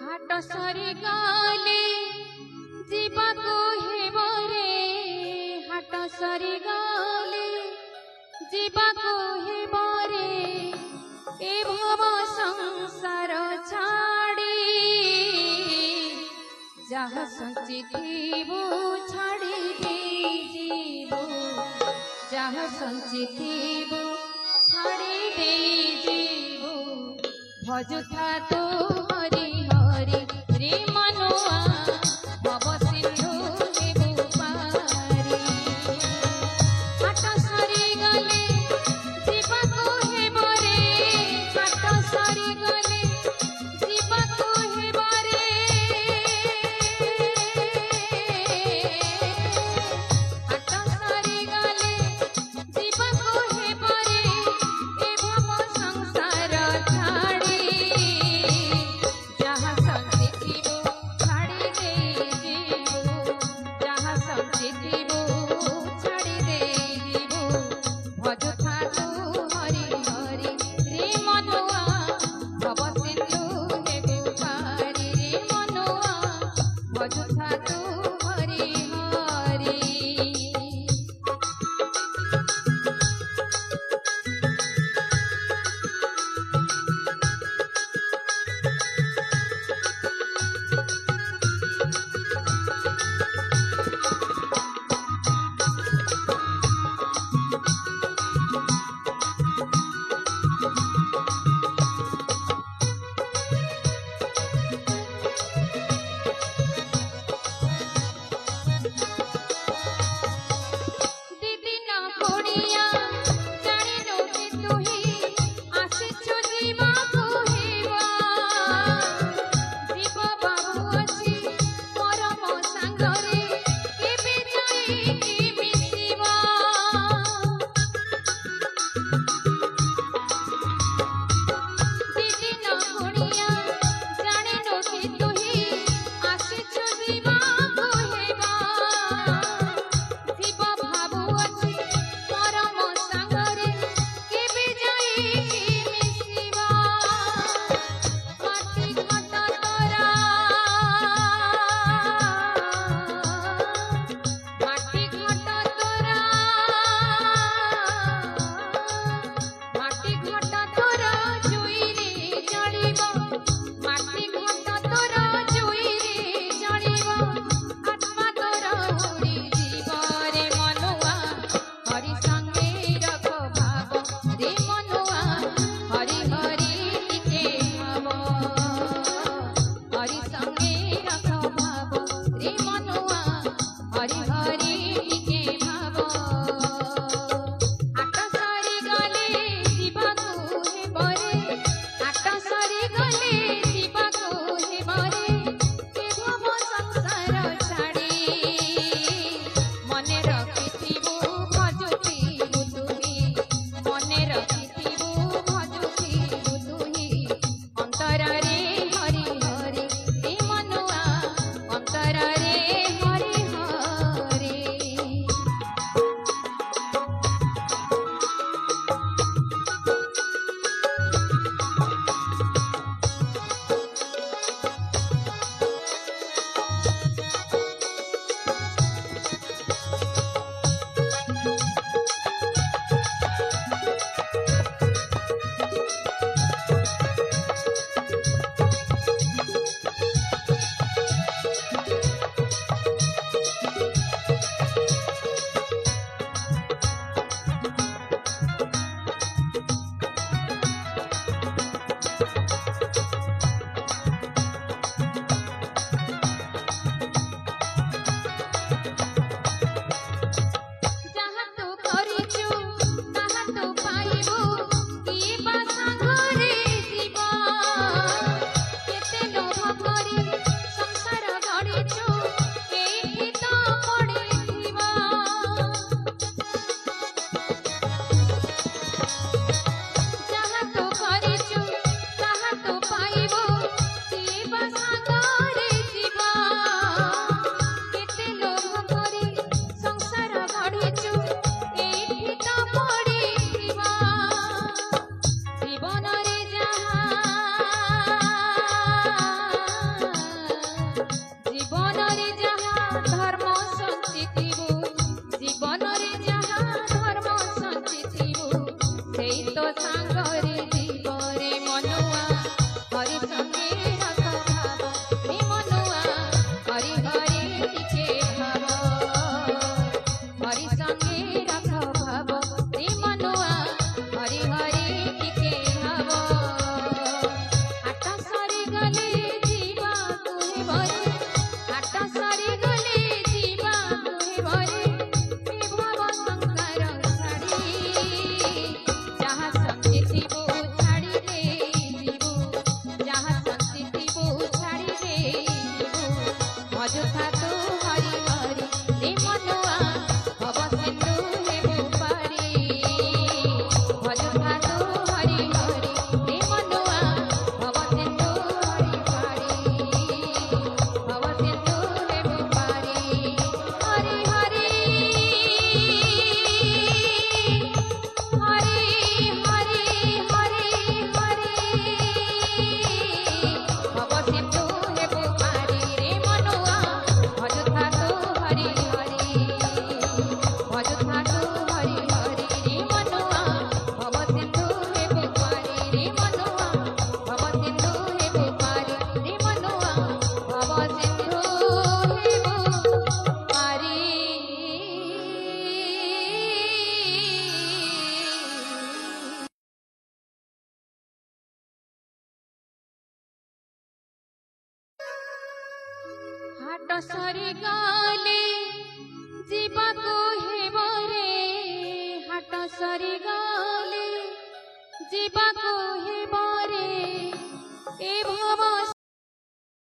हाट सरी गले जीवाको हेबो रे हाट सरी गले जीवाको हेबो रे ए भव संसार छाड़ी जहाँ संचिथिबो छाड़ी दे जीवो जहाँ संचिथिबो छाड़ी दे जीवो भजुथा तो हरि हरि रे मनुआ भव सिंधु हेबु पारी हाट सरी गले जीवाको हेबो रे हाट सरी गले जीवाको हेबो रे हाट सरी गले जीवाको हेबो रे ए भव संसार छाड़ी जहाँ संचिथिबो छाड़ी दे जीवो जहाँ संचिथिबो छाड़ी दे जीवो भजुथा तू हरि हरि रे मनुआ भव सिंधु हेबु पारी रे मनुआ भजुथा तू हरि हरि। दीदी ना कोड़िया जाने नो कि तू ही आसिछु जीवा को हेबा जीव बाबू अछि परम सांगरे केबे जाई कि मिसिबा दीदी ना कोड़िया जाने नो कि तू ही आसिछु जीवा को हेबा जीव भाबु अछि परम सांगरे केबे जाई कि मिसिबा माटी घट तोरा माटी घट तोरा माटी घट तोरा जुई रे जळिबो माटी घट तोरा जुई रे जळिबो आत्मा तोरा उड़ी जीव रे मनुआ हरि संगे रख भाव रे मनुआ ସାଙ୍ଗରେ ଜୀବରେ ମନୁଆ ହରି ସଙ୍ଗେ ରଖ ଭାବ ରେ ମନୁଆ ହରି ହରି ଟିକେ ଭାବ ହରି ସଙ୍ଗେ ରଖ ଭାବ ରେ ମନୁଆ ହରି ହରି ଟିକେ ଭାବ ହାଟ ସରି ଗଲେ ଯିବାକୁ ହେବରେ ହାଟ ସରି ଗଲେ ଯିବାକୁ ହେବରେ ଏ ଭାବ ସଂସାର ଛାଡ଼ି ଯାହା ସଙ୍ଗେ ଥିବୁ ଛାଡ଼ିଲେ ଯିବୁ ଯାହା ସଙ୍ଗେ ଥିବୁ ଛାଡ଼ିଲେ ଯିବୁ ଅଯଥା ତୁ ହରି ହରି ରେ ମନୁଆ ଭବ ସିନ୍ଧୁ ହେବୁ ପାରି ଅଯଥା ତୁ ହରି ହରି ରେ ମନୁଆ ଭବ ସିନ୍ଧୁ ହରି ପାରି ଭବ ସିନ୍ଧୁ ହେବୁ ପାରି ହରି ହରି ହରି ହରି ହରି ହରି ଭବ ସିନ୍ଧୁ ହେବୁ ପାରି ରେ ମନୁଆ ଅଯଥା ତୁ ହରି ହରି ଅଯଥା ତୁ ହରି ହରି ରେ ମନୁଆ ଭବ ସିନ୍ଧୁ ହେବୁ ପାରି ରେ ମନୁଆ ଭବ ସିନ୍ଧୁ ହେବୁ ପାରି ରେ ମନୁଆ ଭବ ସିନ୍ଧୁ ହେବୁ ପାରି ହାଟ ସରି ଗଲେ ଯିବାକୁ ହେବରେ ହାଟ ସରି ଗଲେ ଯିବାକୁ ହେବରେ ଏ ଭବ